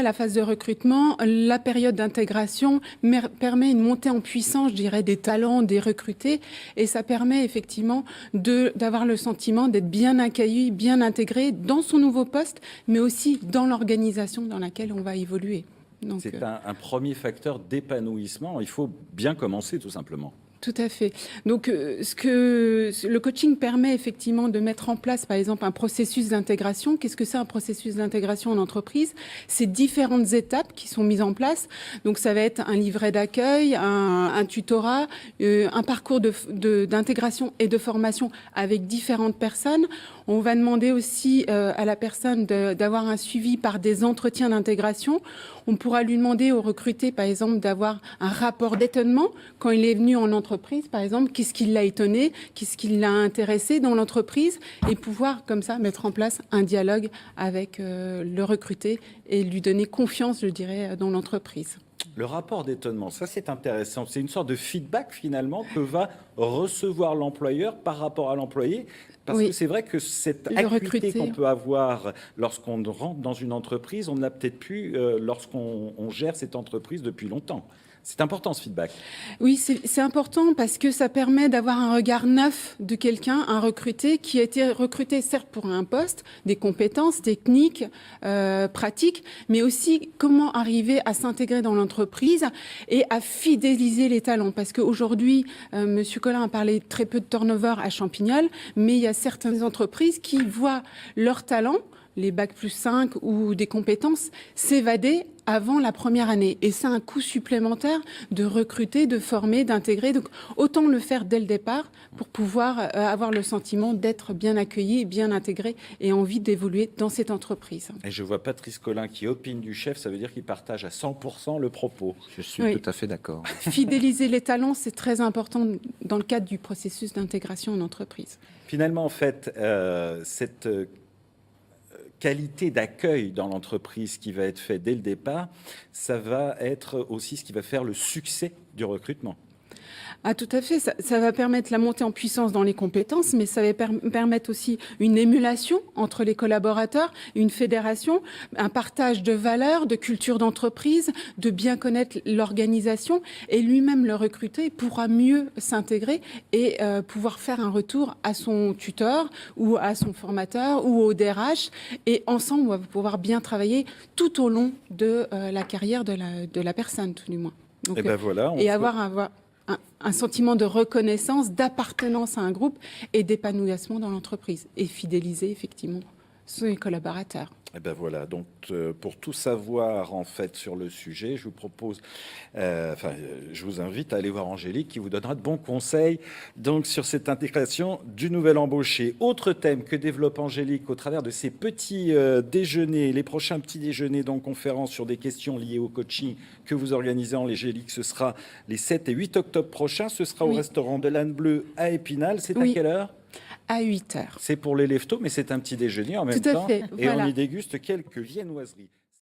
La phase de recrutement, la période d'intégration permet une montée en puissance, je dirais, des talents des recrutés, et ça permet effectivement d'avoir le sentiment d'être bien accueilli, bien intégré dans son nouveau poste, mais aussi dans l'organisation dans laquelle on va évoluer. C'est un premier facteur d'épanouissement. Il faut bien commencer, tout simplement. Tout à fait. Donc, le coaching permet effectivement de mettre en place, par exemple, un processus d'intégration. Qu'est-ce que c'est un processus d'intégration en entreprise? C'est différentes étapes qui sont mises en place. Donc, ça va être un livret d'accueil, un tutorat, un parcours d'intégration et de formation avec différentes personnes. On va demander aussi à la personne d'avoir un suivi par des entretiens d'intégration. On pourra lui demander au recruté, par exemple, d'avoir un rapport d'étonnement quand il est venu en entreprise, par exemple, qu'est-ce qui l'a étonné, qu'est-ce qui l'a intéressé dans l'entreprise, et pouvoir, comme ça, mettre en place un dialogue avec le recruté et lui donner confiance, je dirais, dans l'entreprise. Le rapport d'étonnement, ça c'est intéressant. C'est une sorte de feedback finalement que va recevoir l'employeur par rapport à l'employé. Parce que c'est vrai que cette acuité qu'on peut avoir lorsqu'on rentre dans une entreprise, on ne l'a peut-être plus lorsqu'on gère cette entreprise depuis longtemps. C'est important ce feedback. Oui, c'est important parce que ça permet d'avoir un regard neuf de quelqu'un, un recruté qui a été recruté certes pour un poste, des compétences techniques, pratiques, mais aussi comment arriver à s'intégrer dans l'entreprise et à fidéliser les talents. Parce qu'aujourd'hui, Monsieur Collin a parlé très peu de turnover à Champignol, mais il y a certaines entreprises qui voient leurs talents, les bac+5 ou des compétences, s'évader avant la première année. Et c'est un coût supplémentaire de recruter, de former, d'intégrer. Donc, autant le faire dès le départ pour pouvoir avoir le sentiment d'être bien accueilli, bien intégré et envie d'évoluer dans cette entreprise. Et je vois Patrice Collin qui opine du chef, ça veut dire qu'il partage à 100% le propos. Je suis tout à fait d'accord. Fidéliser les talents, c'est très important dans le cadre du processus d'intégration en entreprise. Finalement, en fait, cette qualité d'accueil dans l'entreprise qui va être fait dès le départ, ça va être aussi ce qui va faire le succès du recrutement. Ah, tout à fait. Ça va permettre la montée en puissance dans les compétences, mais ça va permettre aussi une émulation entre les collaborateurs, une fédération, un partage de valeurs, de culture d'entreprise, de bien connaître l'organisation, et lui-même le recruter pourra mieux s'intégrer et pouvoir faire un retour à son tuteur ou à son formateur ou au DRH, et ensemble on va pouvoir bien travailler tout au long de la carrière de la personne, tout du moins. Donc, et ben voilà, et avoir un sentiment de reconnaissance, d'appartenance à un groupe et d'épanouissement dans l'entreprise et fidéliser effectivement ses collaborateurs. Et ben voilà, donc pour tout savoir en fait sur le sujet, je vous propose, je vous invite à aller voir Angélique qui vous donnera de bons conseils donc sur cette intégration du nouvel embauché. Autre thème que développe Angélique au travers de ses petits déjeuners, les prochains petits déjeuners, donc conférences sur des questions liées au coaching que vous organisez en Angélique, ce sera les 7 et 8 octobre prochains, ce sera au restaurant de l'Âne Bleu à Épinal. C'est à quelle heure ? À 8 heures. C'est pour les leftos, mais c'est un petit déjeuner en même temps. Tout à fait, et on y déguste quelques viennoiseries.